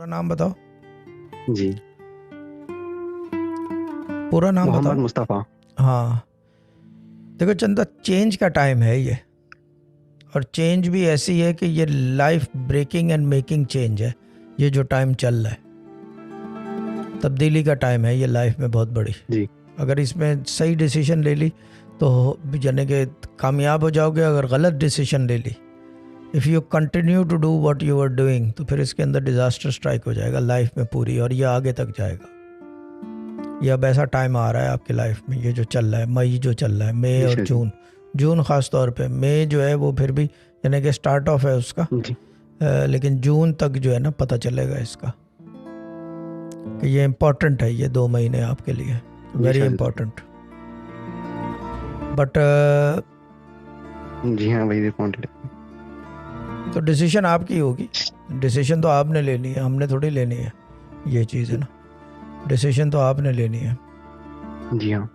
नाम बताओ, जी, पूरा नाम मोहम्मद बताओ। मुस्तफ़ा। हाँ, देखो चंदा, चेंज का टाइम है ये, और चेंज भी ऐसी है कि ये life breaking and making change है। ये जो टाइम चल रहा है, तब्दीली का टाइम है ये लाइफ में बहुत बड़ी। जी, अगर इसमें सही डिसीजन ले ली तो यानी कि कामयाब हो जाओगे। अगर गलत डिसीजन ले ली, if you continue to do what you are doing, तो फिर इसके अंदर डिज़ास्टर स्ट्राइक हो जाएगा लाइफ में पूरी, और ये आगे तक जाएगा। ये अब ऐसा टाइम आ रहा है आपकी लाइफ में, ये जो चल रहा है, मई जो चल रहा है, मई और अच्छा जी, जून ख़ास तौर पे। मई जो है वो फिर भी यानी कि स्टार्ट ऑफ है उसका, जी, लेकिन जून तक जो है ना पता चलेगा इसका कि ये इम्पोर्टेंट है, ये 2 महीने आपके लिए वेरी अच्छा जी, इम्पोर्टेंट। बट जी हाँ, वही रिस्पॉन्डेड है। तो डिसीजन आपकी होगी, डिसीजन तो आपने लेनी है, हमने थोड़ी लेनी है। ये चीज़ है ना, डिसीजन तो आपने लेनी है। जी हाँ।